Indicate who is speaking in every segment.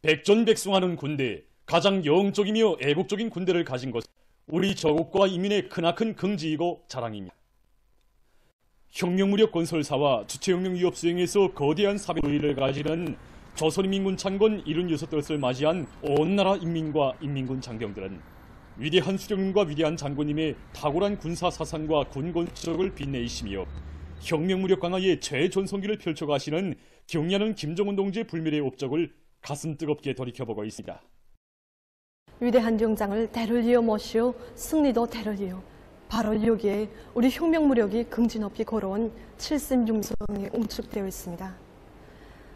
Speaker 1: 백전백승하는 군대, 가장 영적이며 애국적인 군대를 가진 것은 우리 저국과 인민의 크나큰 긍지이고 자랑입니다. 혁명무력 건설사와 주체혁명 위협 수행에서 거대한 사명의를 가지는 조선인민군 창건 76떫을 맞이한 온 나라 인민과 인민군 장병들은 위대한 수령님과 위대한 장군님의 탁월한 군사 사상과 군건적을 빛내시며 혁명무력 강화의 최전성기를 펼쳐가시는 경의하는 김정은 동지의 불멸의 업적을 가슴 뜨겁게 돌이켜보고 있습니다.
Speaker 2: 위대한 영장을 대를 이어 모시오 승리도 대를 이어 바로 여기에 우리 혁명무력이 긍지높이 걸어온 76성이 웅축되어 있습니다.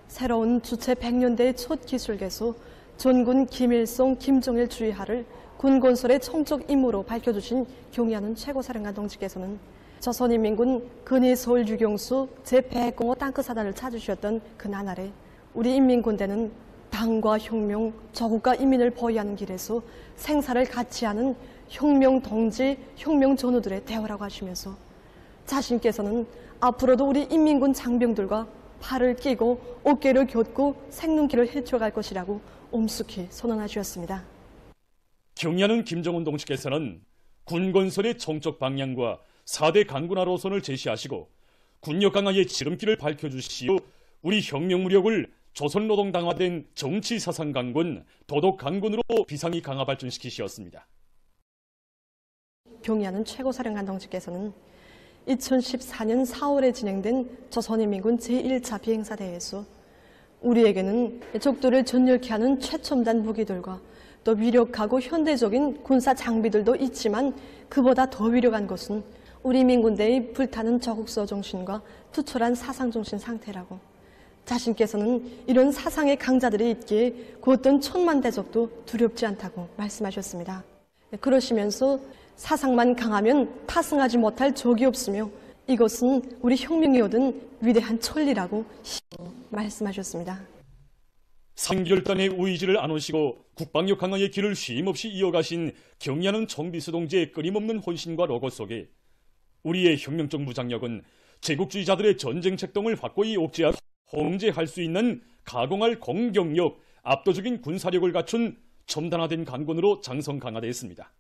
Speaker 2: 새로운 주체 100년대의 첫 기술개소 전군 김일성, 김정일 주의하를 군건설의 청적 임무로 밝혀주신 경의하는 최고사령관 동지께서는 조선인민군 근위서울 유경수 제105 땅끝사단을 찾으셨던 그 나날에 우리 인민군대는 당과 혁명, 저국과 인민을 보위하는 길에서 생사를 같이 하는 혁명 동지, 혁명 전우들의 대화라고 하시면서 자신께서는 앞으로도 우리 인민군 장병들과 팔을 끼고 어깨를 곁고 생눈길을 헤쳐갈 것이라고 엄숙히 선언하셨습니다.
Speaker 1: 경의하는 김정은 동지께서는 군건설의 정적 방향과 4대 강군화 노선을 제시하시고 군력 강화의 지름길을 밝혀주시오 우리 혁명무력을 조선노동당화된 정치사상 강군, 도덕 강군으로 비상히 강화 발전시키시었습니다.
Speaker 2: 경의하는 최고사령관 동지께서는 2014년 4월에 진행된 조선인민군 제1차 비행사대회에서 우리에게는 적들을 전멸케 하는 최첨단 무기들과 또 위력하고 현대적인 군사 장비들도 있지만 그보다 더 위력한 것은 우리 민군대의 불타는 저국서 정신과 투철한 사상 정신 상태라고 자신께서는 이런 사상의 강자들이 있기에 그 어떤 천만 대적도 두렵지 않다고 말씀하셨습니다. 그러시면서 사상만 강하면 타승하지 못할 적이 없으며 이것은 우리 혁명이 얻은 위대한 천리라고 말씀하셨습니다.
Speaker 1: 상결단의 의지를 안 오시고 국방력 강화의 길을 쉼없이 이어가신 경의하는 정비수 동지의 끊임없는 혼신과 로고 속에 우리의 혁명적 무장력은 제국주의자들의 전쟁 책동을 확고히 억제하고 통제할 수 있는 가공할 공격력, 압도적인 군사력을 갖춘 첨단화된 강군으로 장성 강화되었습니다.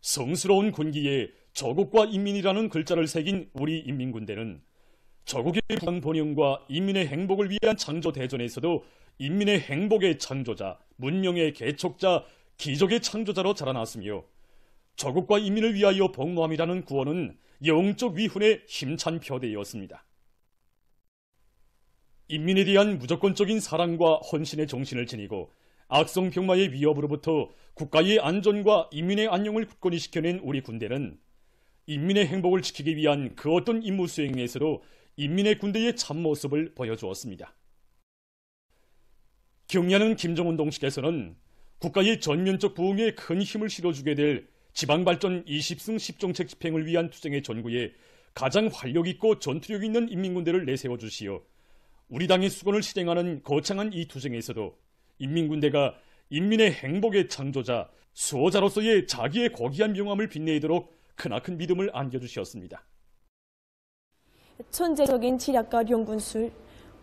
Speaker 1: 성스러운 군기에 저국과 인민이라는 글자를 새긴 우리 인민군대는 저국의 부강 번영과 인민의 행복을 위한 창조 대전에서도 인민의 행복의 창조자, 문명의 개척자, 기적의 창조자로 자라났으며 저국과 인민을 위하여 복노함이라는 구호는 영적 위훈의 힘찬 표대였습니다. 인민에 대한 무조건적인 사랑과 헌신의 정신을 지니고 악성병마의 위협으로부터 국가의 안전과 인민의 안녕을 굳건히 지켜낸 우리 군대는 인민의 행복을 지키기 위한 그 어떤 임무 수행에서도 인민의 군대의 참모습을 보여주었습니다. 경의하는 김정은 동지께서는 국가의 전면적 부흥에 큰 힘을 실어주게 될 지방발전 20승 10정책 집행을 위한 투쟁의 전구에 가장 활력있고 전투력 있는 인민군대를 내세워주시어 우리 당의 수건을 실행하는 거창한 이 투쟁에서도 인민군대가 인민의 행복의 창조자, 수호자로서의 자기의 고귀한 명함을 빛내도록 크나큰 믿음을 안겨주셨습니다.
Speaker 3: 천재적인 지략과 용군술,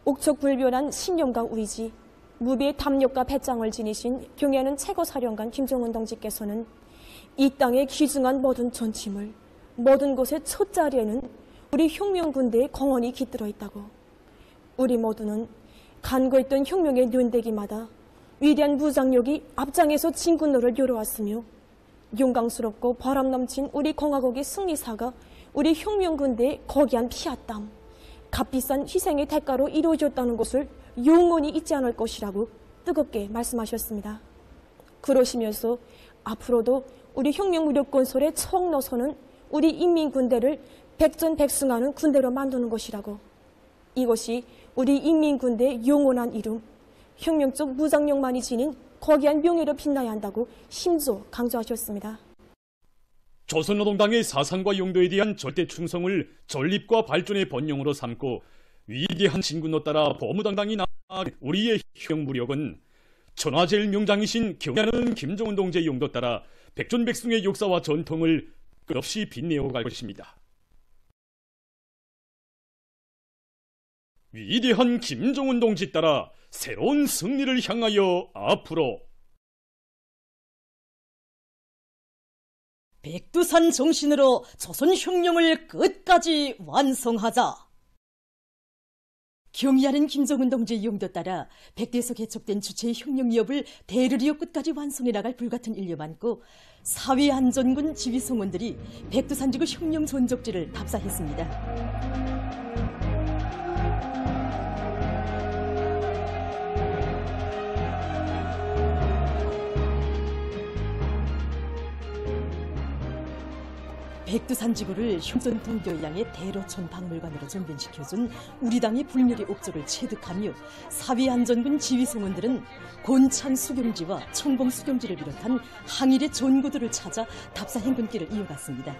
Speaker 3: 옥척불변한 신념과 의지, 무비의 담력과 배짱을 지니신 경의하는 최고사령관 김정은 동지께서는 이 땅의 귀중한 모든 전침을 모든 곳의 첫 자리에는 우리 혁명군대의 공헌이 깃들어 있다고 우리 모두는 간거했던 혁명의 년대기마다 위대한 무장력이 앞장에서 진군로를 열어왔으며 용감스럽고 바람 넘친 우리 공화국의 승리사가 우리 혁명군대의 거기한 피와 땀, 값비싼 희생의 대가로 이루어졌다는 것을 영원히 잊지 않을 것이라고 뜨겁게 말씀하셨습니다. 그러시면서 앞으로도 우리 혁명무력 건설의 총 노선은 우리 인민군대를 백전백승하는 군대로 만드는 것이라고 이것이 우리 인민군대의 영원한 이름, 혁명적 무장력만이 지닌 거기한 명예로 빛나야 한다고 심조 강조하셨습니다.
Speaker 1: 조선노동당의 사상과 용도에 대한 절대 충성을 전립과 발전의 번영으로 삼고 위대한 진군로 따라 보무당당히 나아간 우리의 혁명무력은 천하제일명장이신 경의하는 김정은 동지의 용도 따라 백전백승의 역사와 전통을 끝없이 빛내어 갈 것입니다. 위대한 김정은 동지 따라 새로운 승리를 향하여 앞으로
Speaker 4: 백두산 정신으로 조선 혁명을 끝까지 완성하자. 경의하는 김정은 동지의 용도 따라 백두에서 개척된 주체의 혁명 위협을 대르리어 끝까지 완성해 나갈 불같은 인력 안고 사회안전군 지휘성원들이 백두산지구 혁명 전적지를 답사했습니다. 백두산지구를 흉전통교양의 대로촌 박물관으로 전변시켜준 우리 당의 불멸의 옥적을 체득하며 사회안전군 지휘성원들은 곤창 수경지와 청봉 수경지를 비롯한 항일의 전구들을 찾아 답사 행군길을 이어갔습니다.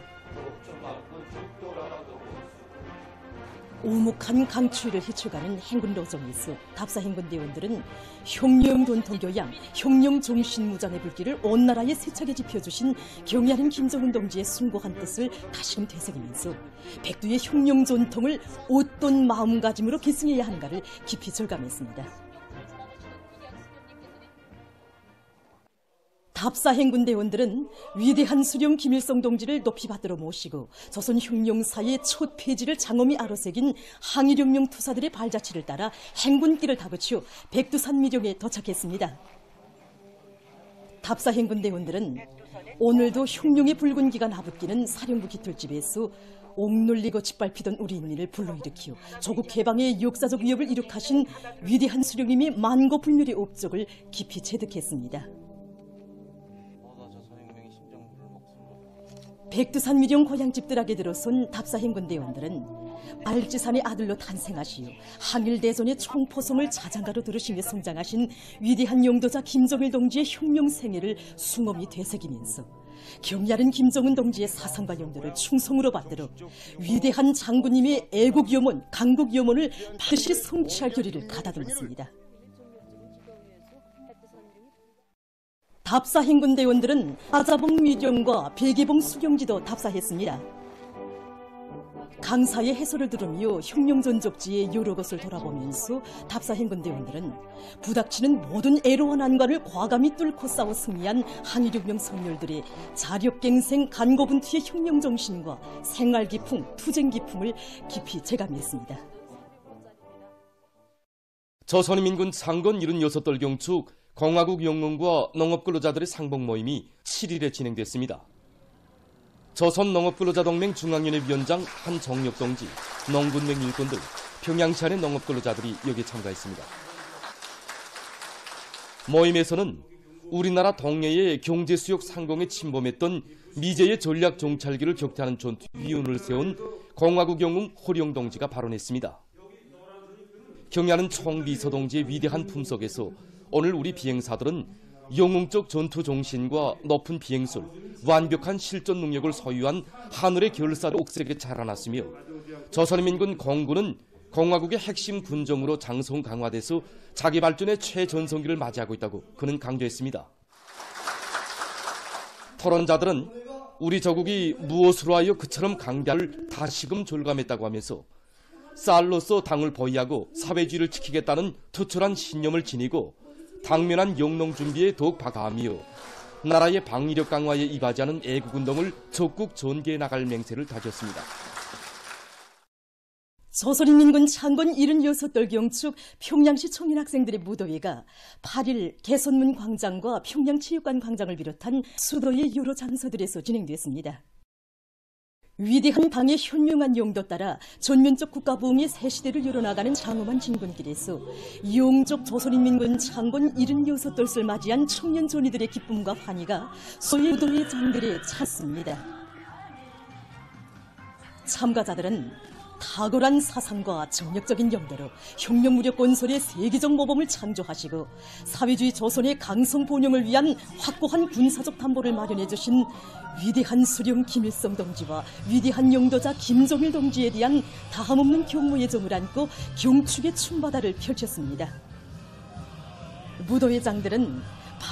Speaker 4: 오목한 강추위를 헤쳐가는 행군 로정에서 답사 행군 대원들은 혁명 돈통교양, 혁명 종신무장의 불길을 온 나라에 세차게 지펴주신 경의하는 김정은 동지의 숭고한 뜻을 다시금 되새기면서 백두의 혁명 전통을 어떤 마음가짐으로 계승해야 하는가를 깊이 절감했습니다. 답사 행군 대원들은 위대한 수령 김일성 동지를 높이 받들어 모시고 조선 혁명사의 첫 페이지를 장엄히 아로새긴 항일혁명 투사들의 발자취를 따라 행군길을 다그쳐 백두산 미령에 도착했습니다. 답사 행군 대원들은 오늘도 혁명의 붉은 기가 나붙기는 사령부 깃털집에서 옥놀리고 짓밟히던 우리 인민을 불러일으키어 조국 해방의 역사적 위협을 이룩하신 위대한 수령님이 만고 불멸의 옥적을 깊이 체득했습니다. 백두산 미령 고향집들에게 들어선 답사 행군 대원들은 알지산의 아들로 탄생하시어 항일대전의 총포성을 자장가로 들으시며 성장하신 위대한 용도자 김정일 동지의 혁명 생애를 숭엄히 되새기면서 경의하는 김정은 동지의 사상과 용도를 충성으로 받들어 위대한 장군님의 애국염원, 강국염원을 반드시 성취할 결의를 가다듬었습니다. 답사 행군 대원들은 아자봉 미령과 백예봉 수경지도 답사했습니다. 강사의 해설을 들으며 혁명 전적지의 여러 것을 돌아보면서 답사 행군 대원들은 부닥치는 모든 애로와 난관을 과감히 뚫고 싸워 승리한 항일혁명 선열들의 자력갱생 간고분투의 혁명 정신과 생활기풍, 투쟁기풍을 깊이 체감했습니다.
Speaker 5: 조선인민군 창건 76돌 경축 공화국 영농과 농업근로자들의 상봉 모임이 7일에 진행됐습니다. 조선농업근로자동맹 중앙위원회 위원장 한정엽 동지, 농군맹 일꾼들, 평양시 안의 농업근로자들이 여기에 참가했습니다. 모임에서는 우리나라 동해의 경제수역 상공에 침범했던 미제의 전략 정찰기를 격퇴하는 전투 위원을 세운 공화국 영웅 호령 동지가 발언했습니다. 경의하는 총비서 동지의 위대한 품속에서 오늘 우리 비행사들은 영웅적 전투 정신과 높은 비행술, 완벽한 실전 능력을 소유한 하늘의 결사로 옥색에 자라났으며 조선인민군 공군은 공화국의 핵심 군정으로 장성 강화돼서 자기 발전의 최전성기를 맞이하고 있다고 그는 강조했습니다. 토론자들은 우리 조국이 무엇으로 하여 그처럼 강대를 다시금 절감했다고 하면서 쌀로서 당을 보위하고 사회주의를 지키겠다는 투철한 신념을 지니고 당면한 영농 준비에 더욱 박하하며 나라의 방위력 강화에 이바지하는 애국운동을 적극 전개해 나갈 맹세를 다졌습니다.
Speaker 4: 조선인민군 창건 76돌 경축 평양시 청년학생들의 무도회가 8일 개선문 광장과 평양체육관 광장을 비롯한 수도의 여러 장소들에서 진행됐습니다. 위대한 방의 현명한 용도 따라 전면적 국가부흥의 새 시대를 열어나가는 장엄한 진군길에서 영적 조선인민군 창건 76돌을 맞이한 청년 전이들의 기쁨과 환희가 소의 무도회 장들에 찼습니다. 참가자들은 탁월한 사상과 정력적인 용도로 혁명무력 건설의 세계적 모범을 창조하시고 사회주의 조선의 강성 번영을 위한 확고한 군사적 담보를 마련해 주신 위대한 수령 김일성 동지와 위대한 용도자 김정일 동지에 대한 다함없는 경무의 정을 안고 경축의 춤바다를 펼쳤습니다. 무도회장들은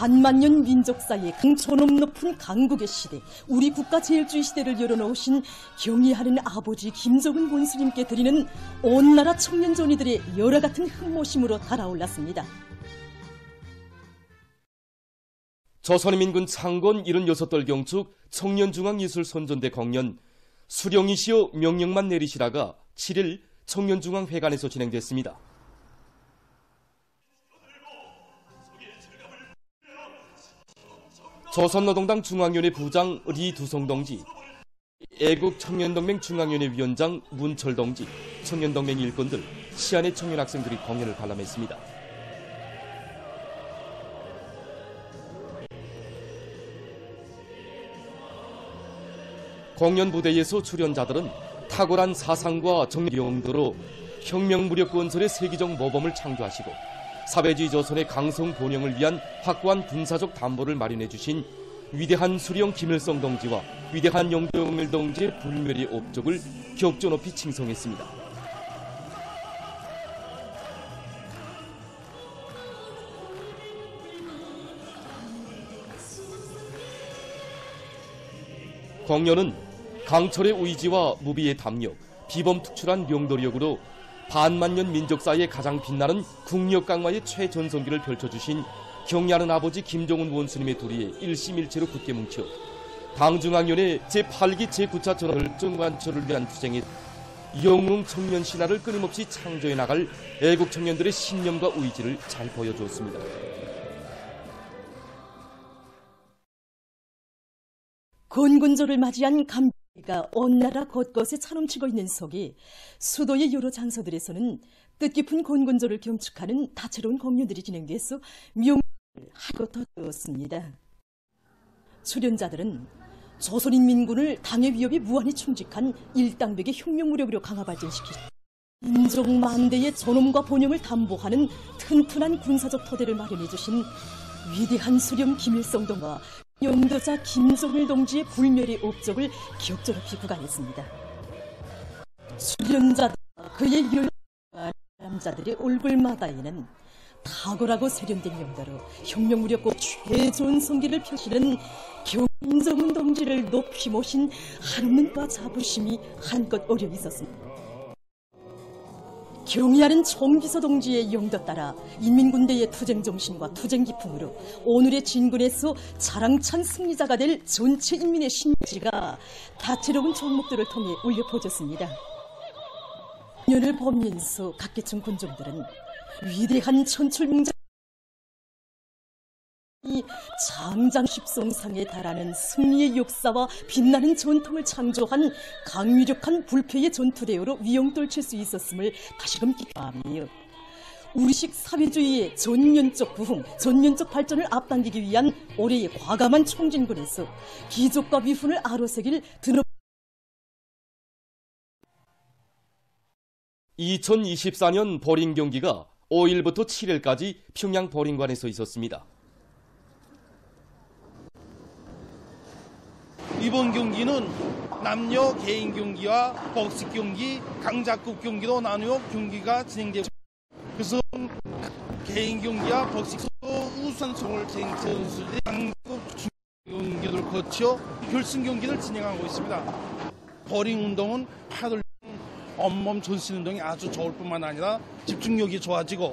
Speaker 4: 반만년 민족 사이에 존엄 높은 강국의 시대, 우리 국가 제일주의 시대를 열어놓으신 경의하는 아버지 김정은 원수님께 드리는 온 나라 청년존이들의 열화 같은 흠모심으로 달아올랐습니다.
Speaker 5: 조선인민군 창건 76돌 경축 청년중앙예술선전대 공연 수령이시오 명령만 내리시라가 7일 청년중앙회관에서 진행됐습니다. 조선노동당 중앙위원회 부장 리두성동지, 애국청년동맹 중앙위원회 위원장 문철동지, 청년동맹 일꾼들, 시안의 청년학생들이 공연을 관람했습니다. 공연 무대에서 출연자들은 탁월한 사상과 정의 용도로 혁명무력 건설의 세계적 모범을 창조하시고 사회주의 조선의 강성 번영을 위한 확고한 군사적 담보를 마련해 주신 위대한 수령 김일성 동지와 위대한 영동일 동지의 불멸의 업적을 격조 높이 칭송했습니다. 공연은 강철의 의지와 무비의 담력, 비범특출한 명도력으로 반만년 민족사의 가장 빛나는 국력 강화의 최전성기를 펼쳐주신 경의하는 아버지 김정은 원수님의 도리에 일심일체로 굳게 뭉쳐 당중앙위원회 제8기 제9차 전월정관철을 위한 투쟁에 영웅 청년 신화를 끊임없이 창조해 나갈 애국 청년들의 신념과 의지를 잘 보여주었습니다.
Speaker 4: 건군조를 맞이한 감기가 온 나라 곳곳에 차넘치고 있는 속에 수도의 여러 장소들에서는 뜻깊은 건군조를 경축하는 다채로운 공연들이 진행돼서 명을 하고 터졌습니다. 출연자들은 조선인민군을 당의 위협에 무한히 충직한 일당백의 혁명무력으로 강화 발전시키고 민족 만대의 존엄과 번영을 담보하는 튼튼한 군사적 토대를 마련해 주신 위대한 수령 김일성 동과 영도자 김정일 동지의 불멸의 업적을 격조롭이 구가했습니다. 출연자들 그의 열렬한 남자들의 얼굴마다에는 탁월하고 세련된 용도로 혁명무력과 최좋은 성기를 펴시는 김정은 동지를 높이 모신 한없는 바 자부심이 한껏 어려 있었습니다. 경의하는 총비서 동지의 용도 따라 인민군대의 투쟁정신과 투쟁기풍으로 오늘의 진군에서 자랑찬 승리자가 될 전체 인민의 신지가 다채로운 종목들을 통해 울려 퍼졌습니다. 공연을 보면서 각계층 군중들은 위대한 천출명장 장장십송상에 달하는 승리의 역사와 빛나는 전통을 창조한 강위력한 불패의 전투대우로 위용떨칠 수 있었음을 다시금 기뻐하며 우리식 사회주의의 전면적 부흥, 전면적 발전을 앞당기기 위한 올해의 과감한 총진군에서 기적과 위훈을 아로새길 드럼
Speaker 5: 2024년 보링 경기가 5일부터 7일까지 평양 보링관에서 있었습니다.
Speaker 6: 이번 경기는 남녀 개인 경기와 복식 경기, 강자급 경기로 나누어 경기가 진행되고 그래서 개인 경기와 복식으로 우선성을 쟁 선수들이 강자급 경기를 거쳐 결승 경기를 진행하고 있습니다. 버링 운동은 하늘 온몸 전신 운동이 아주 좋을 뿐만 아니라 집중력이 좋아지고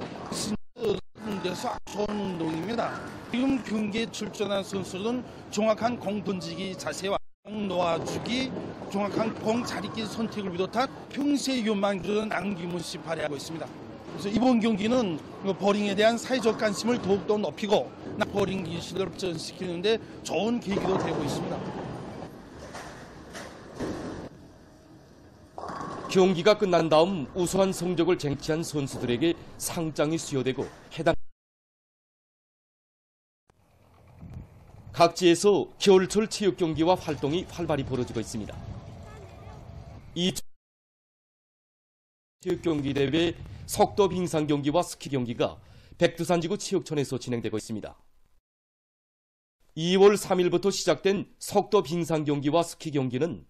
Speaker 6: 데서 좋은 운동입니다. 지금 경기에 출전한 선수들은 정확한 공 던지기 자세와 공 놓아주기, 정확한 공 자리끼리 선택을 비롯한 평소의 요망들은 남김없이 발휘하고 있습니다. 그래서 이번 경기는 버링에 대한 사회적 관심을 더욱더 높이고 버링 기술을 발전시키는 데 좋은 계기도 되고 있습니다.
Speaker 5: 경기가 끝난 다음 우수한 성적을 쟁취한 선수들에게 상장이 수여되고 해당 각지에서 겨울철 체육 경기와 활동이 활발히 벌어지고 있습니다. 이 체육 경기 대회 석도 빙상 경기와 스키 경기가 백두산지구 체육촌에서 진행되고 있습니다. 2월 3일부터 시작된 석도 빙상 경기와 스키 경기는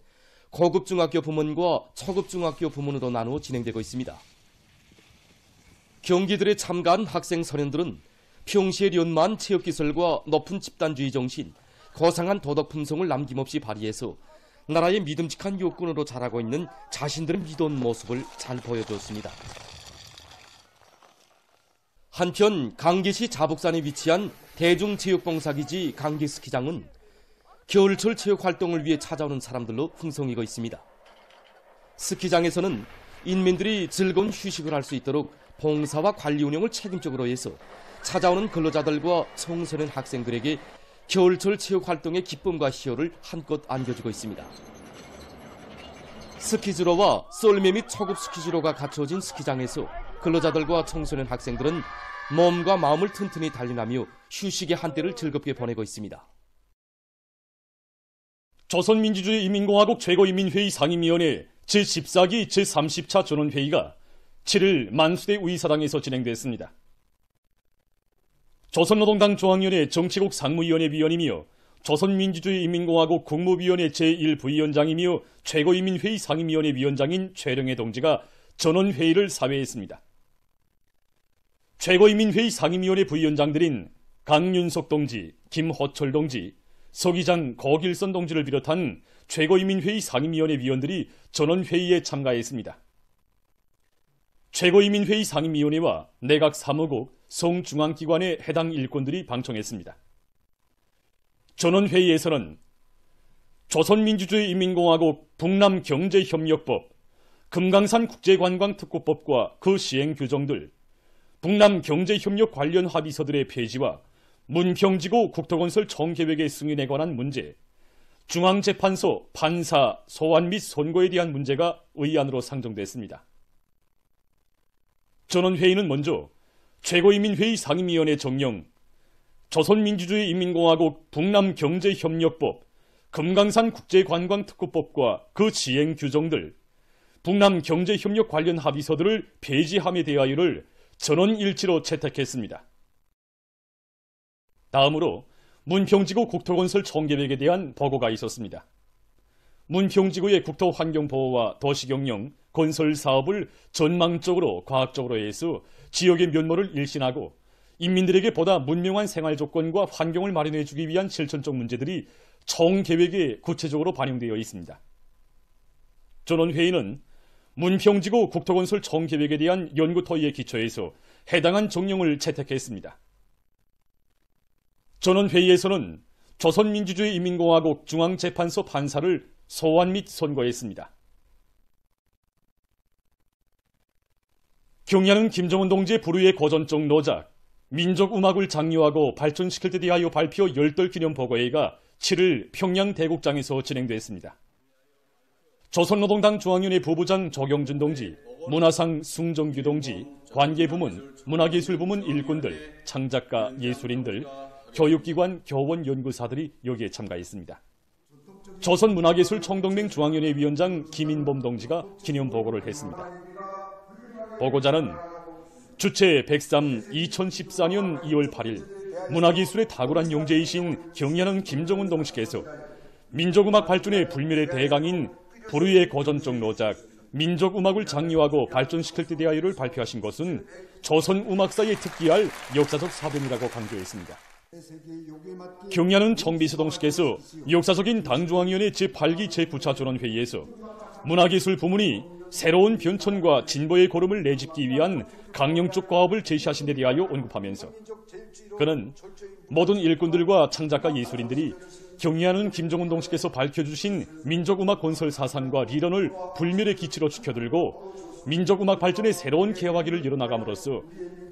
Speaker 5: 고급 중학교 부문과 초급 중학교 부문으로 나누어 진행되고 있습니다. 경기들에 참가한 학생 선현들은 평시에 연마한 체육기술과 높은 집단주의 정신, 거상한 도덕 품성을 남김없이 발휘해서 나라의 믿음직한 육군으로 자라고 있는 자신들의 믿어온 모습을 잘 보여줬습니다. 한편 강계시 자북산에 위치한 대중체육봉사기지 강계스키장은 겨울철 체육활동을 위해 찾아오는 사람들로 풍성이고 있습니다. 스키장에서는 인민들이 즐거운 휴식을 할 수 있도록 봉사와 관리 운영을 책임적으로 해서 찾아오는 근로자들과 청소년 학생들에게 겨울철 체육활동의 기쁨과 희열을 한껏 안겨주고 있습니다. 스키즈로와 썰매 및 초급 스키즈로가 갖춰진 스키장에서 근로자들과 청소년 학생들은 몸과 마음을 튼튼히 단련하며 휴식의 한때를 즐겁게 보내고 있습니다.
Speaker 1: 조선민주주의 인민공화국 최고인민회의 상임위원회 제14기 제30차 전원회의가 7일 만수대 의사당에서 진행됐습니다. 조선노동당 중앙위원회 정치국 상무위원회 위원이며 조선민주주의 인민공화국 국무위원회 제1부위원장이며 최고인민회의 상임위원회 위원장인 최령해 동지가 전원회의를 사회했습니다. 최고인민회의 상임위원회 부위원장들인 강윤석 동지, 김호철 동지, 서기장 고길선 동지를 비롯한 최고인민회의 상임위원회 위원들이 전원회의에 참가했습니다. 최고인민회의 상임위원회와 내각 사무국, 성중앙기관의 해당 일꾼들이 방청했습니다. 전원회의에서는 조선민주주의 인민공화국 북남경제협력법, 금강산 국제관광특구법과 그 시행 규정들, 북남경제협력 관련 합의서들의 폐지와 문평지구 국토건설 총계획의 승인에 관한 문제, 중앙재판소 판사 소환 및 선고에 대한 문제가 의안으로 상정됐습니다. 전원회의는 먼저 최고인민회의 상임위원회 정령, 조선민주주의 인민공화국 북남경제협력법, 금강산 국제관광특구법과 그 시행 규정들, 북남경제협력 관련 합의서들을 폐지함에 대하여를 전원일치로 채택했습니다. 다음으로 문평지구 국토건설 총계획에 대한 보고가 있었습니다. 문평지구의 국토환경보호와 도시경영, 건설 사업을 전망적으로 과학적으로 해서 지역의 면모를 일신하고 인민들에게 보다 문명한 생활 조건과 환경을 마련해 주기 위한 실천적 문제들이 총계획에 구체적으로 반영되어 있습니다. 전원회의는 문평지구 국토건설 총계획에 대한 연구토의에 기초해서 해당한 정령을 채택했습니다. 전원회의에서는 조선민주주의 인민공화국 중앙재판소 판사를 소환 및 선고했습니다. 경야는 김정은 동지의 불후의 고전적 노작, 민족음악을 장려하고 발전시킬 데 대하여 발표 열돌 기념 보고회의가 7일 평양 대국장에서 진행됐습니다. 조선노동당 중앙위원회 부부장 조경준 동지, 문화상 숭정규 동지, 관계부문, 문화기술부문 일꾼들, 창작가, 예술인들, 교육기관, 교원, 연구사들이 여기에 참가했습니다. 조선문화예술총동맹 중앙위원회 위원장 김인범 동지가 기념보고를 했습니다. 보고자는 주체 103 2014년 2월 8일 문화기술의 탁월한 용재이신 경야는 김정은 동지께서 민족음악 발전의 불멸의 대강인 불후의 고전적 노작, 민족음악을 장려하고 발전시킬 데 대하여를 발표하신 것은 조선음악사에 특기할 역사적 사변이라고 강조했습니다. 경야는 청비서 동지께서 역사적인 당중앙위원회 제8기 제9차 전원회의에서 문화기술 부문이 새로운 변천과 진보의 고름을 내짚기 위한 강령적 과업을 제시하신 데 대하여 언급하면서 그는 모든 일꾼들과 창작가 예술인들이 경의하는 김정은 동지께서 밝혀주신 민족음악 건설 사상과 리런을 불멸의 기치로 지켜들고 민족음악 발전의 새로운 개화기를 이뤄나감으로써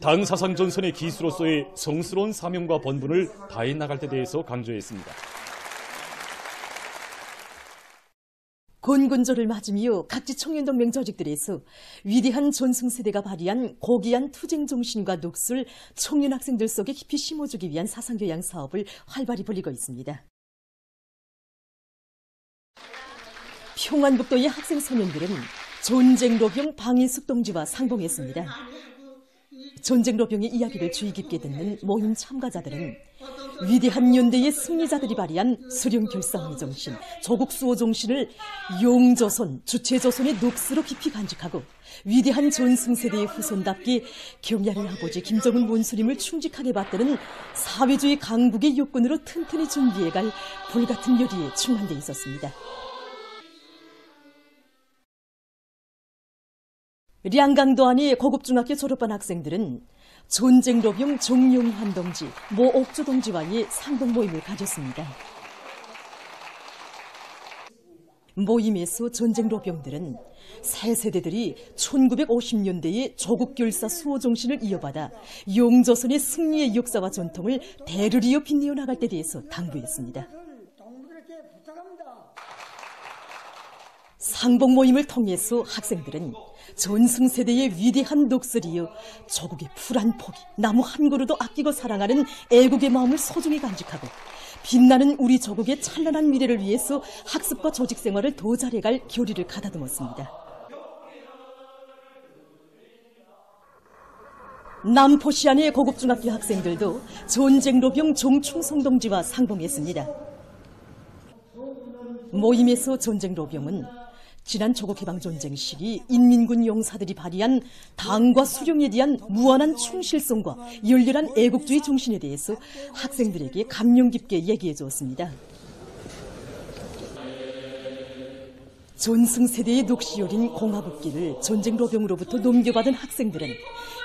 Speaker 1: 당 사상 전선의 기수로서의 성스러운 사명과 본분을 다해 나갈 때 대해서 강조했습니다.
Speaker 4: 곤군조를 맞으며 각지 청년동맹 조직들에서 위대한 전승세대가 발휘한 고귀한 투쟁 정신과 녹술 청년 학생들 속에 깊이 심어주기 위한 사상교양 사업을 활발히 벌이고 있습니다. 평안북도의 학생 소년들은 전쟁로병 방일숙 동지와 상봉했습니다. 전쟁로병의 이야기를 주의 깊게 듣는 모임 참가자들은 위대한 연대의 승리자들이 발휘한 수령 결사의 정신, 조국 수호 정신을 용조선, 주체조선의 녹스로 깊이 간직하고 위대한 전승세대의 후손답게 경야를 아버지 김정은 원수님을 충직하게 받드는 사회주의 강국의 요건으로 튼튼히 준비해갈 불같은 열의에 충만돼 있었습니다. 량강도 안의 고급중학교 졸업반 학생들은 전쟁로병 정용환 동지, 모 옥주 동지와의 상봉 모임을 가졌습니다. 모임에서 전쟁로병들은 새 세대들이 1950년대의 조국결사 수호 정신을 이어받아 용조선의 승리의 역사와 전통을 대를 이어 빛내어 나갈 데 대해서 당부했습니다. 상봉 모임을 통해서 학생들은 전승세대의 위대한 녹슬 이어 조국의 풀 한 포기, 나무 한 그루도 아끼고 사랑하는 애국의 마음을 소중히 간직하고 빛나는 우리 조국의 찬란한 미래를 위해서 학습과 조직 생활을 더 잘해갈 결의를 가다듬었습니다. 남포시 안의 고급중학교 학생들도 전쟁로병 정충성 동지와 상봉했습니다. 모임에서 전쟁로병은 지난 조국해방전쟁 시기 인민군 용사들이 발휘한 당과 수령에 대한 무한한 충실성과 열렬한 애국주의 정신에 대해서 학생들에게 감명 깊게 얘기해 주었습니다. 전승세대의 녹시여린 공화국기를 전쟁로병으로부터 넘겨받은 학생들은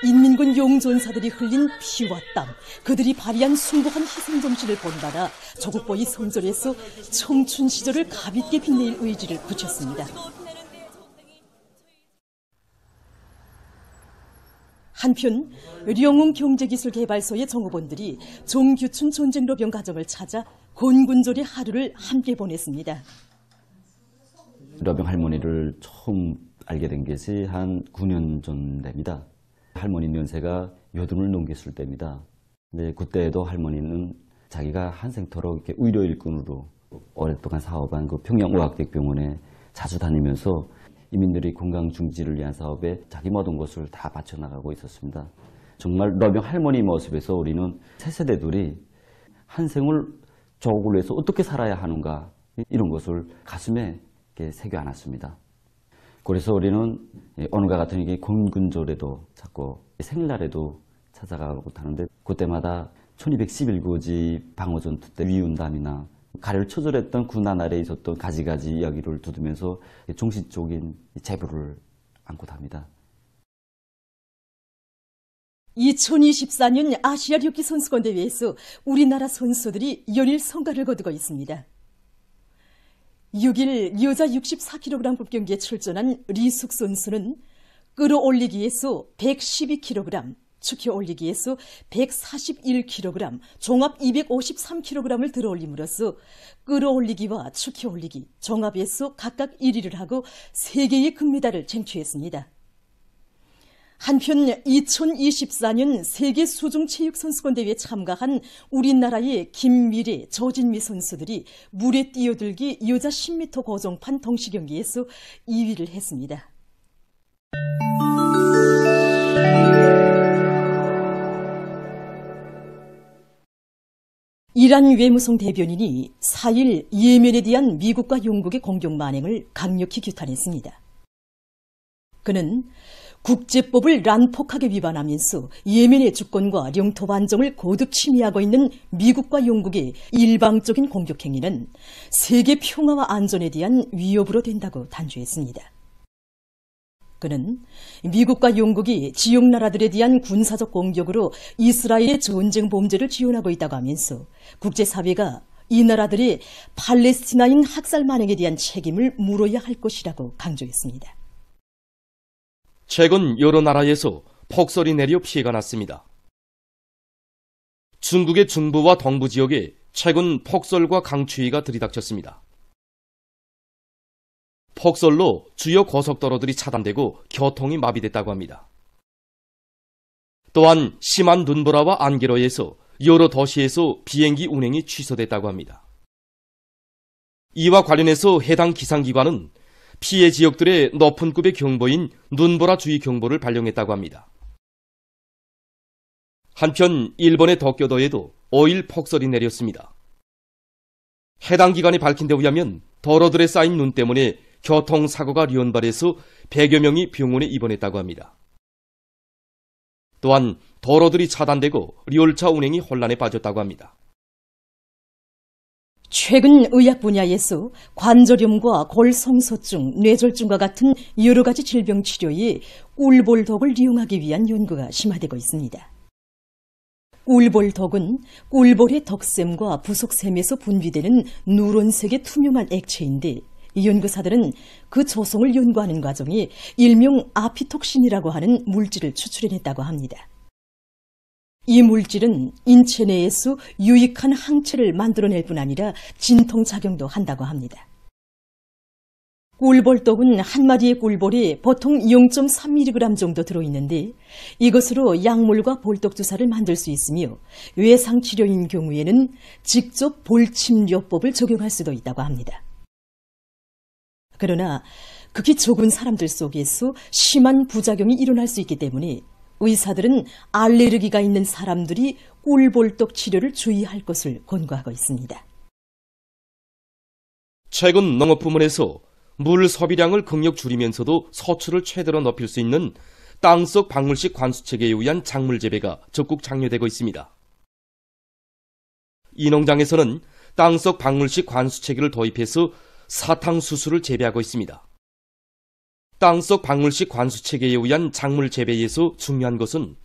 Speaker 4: 인민군 용전사들이 흘린 피와 땀, 그들이 발휘한 숭고한 희생정신을 본받아 조국보위 성전에서 청춘 시절을 가볍게 빛낼 의지를 굳혔습니다. 한편 령웅 경제기술개발소의 정호원들이 정규춘 전쟁로병 가정을 찾아 곤군절의 하루를 함께 보냈습니다.
Speaker 7: 러병 할머니를 처음 알게 된 것이 한 9년 전 됩니다. 할머니 연세가 여든을 넘겼을 때입니다. 근데 그때에도 할머니는 자기가 한생토록 이렇게 의료 일꾼으로 오랫동안 사업한 그 평양의학대병원에 자주 다니면서 이민들의 건강 중지를 위한 사업에 자기 모든 것을 다 바쳐나가고 있었습니다. 정말 러병 할머니 모습에서 우리는 새 세대들이 한 생을 조국을 위해서 어떻게 살아야 하는가 이런 것을 가슴에 이렇게 새겨안았습니다. 그래서 우리는 오늘과 같은 이게 건군절에도 자꾸 생일날에도 찾아가고 하는데 그때마다 1211고지 방어전투 때 위운담이나 가래를 처절했던 군안 아래에 있었던 가지가지 이야기를 두드면서 정신적인 제부를 안고 답니다.
Speaker 4: 2024년 아시아 류기 선수권 대회에서 우리나라 선수들이 연일 성과를 거두고 있습니다. 6일 여자 64kg급 경기에 출전한 리숙 선수는 끌어올리기에서 112kg, 축혀올리기에서 141kg, 종합 253kg을 들어올림으로써 끌어올리기와 축혀올리기, 종합에서 각각 1위를 하고 3개의 금메달을 쟁취했습니다. 한편 2024년 세계 수중체육선수권 대회에 참가한 우리나라의 김미래, 조진미 선수들이 물에 뛰어들기 여자 10m 고정판 동시경기에서 2위를 했습니다. 이란 외무성 대변인이 4일 예멘에 대한 미국과 영국의 공격 만행을 강력히 규탄했습니다. 그는 국제법을 난폭하게 위반하면서 예멘의 주권과 영토 반정을 거듭 침해하고 있는 미국과 영국의 일방적인 공격 행위는 세계 평화와 안전에 대한 위협으로 된다고 단죄했습니다. 그는 미국과 영국이 지역 나라들에 대한 군사적 공격으로 이스라엘의 전쟁 범죄를 지원하고 있다고 하면서 국제사회가 이 나라들의 팔레스티나인 학살 만행에 대한 책임을 물어야 할 것이라고 강조했습니다.
Speaker 5: 최근 여러 나라에서 폭설이 내려 피해가 났습니다. 중국의 중부와 동부 지역에 최근 폭설과 강추위가 들이닥쳤습니다. 폭설로 주요 고속도로들이 차단되고 교통이 마비됐다고 합니다. 또한 심한 눈보라와 안개로에서 여러 도시에서 비행기 운행이 취소됐다고 합니다. 이와 관련해서 해당 기상기관은 피해 지역들의 높은 급의 경보인 눈보라 주의 경보를 발령했다고 합니다. 한편 일본의 도쿄도에도 5일 폭설이 내렸습니다. 해당 기관이 밝힌 데 의하면 도로들에 쌓인 눈 때문에 교통사고가 련발해서 100여 명이 병원에 입원했다고 합니다. 또한 도로들이 차단되고 열차 운행이 혼란에 빠졌다고 합니다.
Speaker 4: 최근 의학 분야에서 관절염과 골성소증, 뇌졸중과 같은 여러 가지 질병 치료에 꿀볼독을 이용하기 위한 연구가 심화되고 있습니다. 꿀볼독은 꿀볼의 덕샘과 부속샘에서 분비되는 누런색의 투명한 액체인데, 이 연구사들은 그 조성을 연구하는 과정에 일명 아피톡신이라고 하는 물질을 추출해냈다고 합니다. 이 물질은 인체 내에서 유익한 항체를 만들어낼 뿐 아니라 진통작용도 한다고 합니다. 꿀볼독은 한 마리의 꿀볼이 보통 0.3mg 정도 들어있는데, 이것으로 약물과 볼독 주사를 만들 수 있으며 외상치료인 경우에는 직접 볼침요법을 적용할 수도 있다고 합니다. 그러나 극히 적은 사람들 속에서 심한 부작용이 일어날 수 있기 때문에 의사들은 알레르기가 있는 사람들이 꿀볼독 치료를 주의할 것을 권고하고 있습니다.
Speaker 5: 최근 농업부문에서 물 소비량을 극력 줄이면서도 소출을 최대로 높일 수 있는 땅속 박물식 관수체계에 의한 작물 재배가 적극 장려되고 있습니다. 이 농장에서는 땅속 박물식 관수체계를 도입해서 사탕수수를 재배하고 있습니다. 땅속 박물식 관수체계에 의한 작물 재배에서 중요한 것은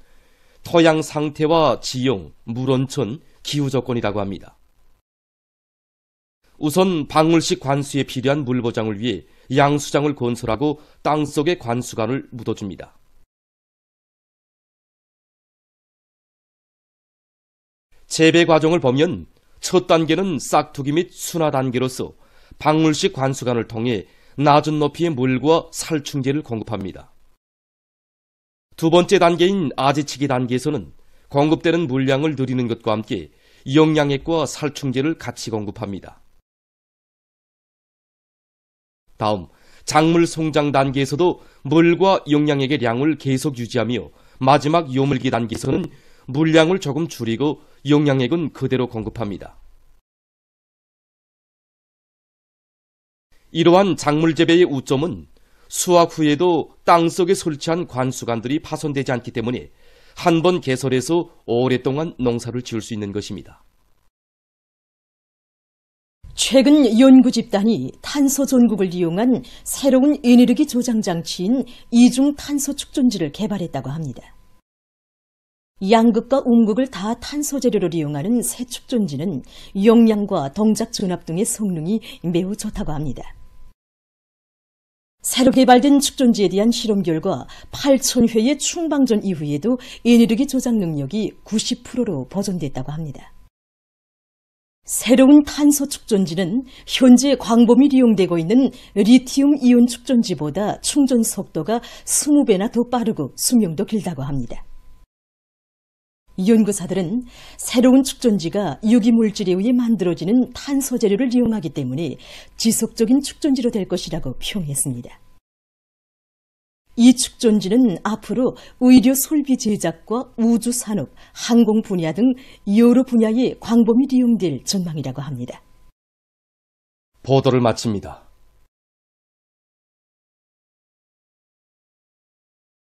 Speaker 5: 토양 상태와 지형, 물온천, 기후 조건이라고 합니다. 우선 박물식 관수에 필요한 물 보장을 위해 양수장을 건설하고 땅속에 관수관을 묻어줍니다. 재배 과정을 보면 첫 단계는 싹두기 및 순화 단계로서 박물식 관수관을 통해 낮은 높이의 물과 살충제를 공급합니다. 두 번째 단계인 아지치기 단계에서는 공급되는 물량을 늘리는 것과 함께 영양액과 살충제를 같이 공급합니다. 다음, 작물 성장 단계에서도 물과 영양액의 량을 계속 유지하며 마지막 요물기 단계에서는 물량을 조금 줄이고 영양액은 그대로 공급합니다. 이러한 작물 재배의 우점은 수확 후에도 땅속에 설치한 관수관들이 파손되지 않기 때문에 한 번 개설해서 오랫동안 농사를 지을 수 있는 것입니다.
Speaker 4: 최근 연구 집단이 탄소 전국을 이용한 새로운 에너지 조장 장치인 이중 탄소 축전지를 개발했다고 합니다. 양극과 음극을 다 탄소 재료로 이용하는 새 축전지는 용량과 동작 전압 등의 성능이 매우 좋다고 합니다. 새로 개발된 축전지에 대한 실험 결과 8,000회의 충방전 이후에도 에너지 조작 능력이 90%로 보존됐다고 합니다. 새로운 탄소 축전지는 현재 광범위 이용되고 있는 리튬 이온 축전지보다 충전 속도가 20배나 더 빠르고 수명도 길다고 합니다. 연구사들은 새로운 축전지가 유기물질에 의해 만들어지는 탄소 재료를 이용하기 때문에 지속적인 축전지로 될 것이라고 평했습니다. 이 축전지는 앞으로 의료 설비 제작과 우주산업, 항공 분야 등 여러 분야에 광범위 이용될 전망이라고 합니다.
Speaker 5: 보도를 마칩니다.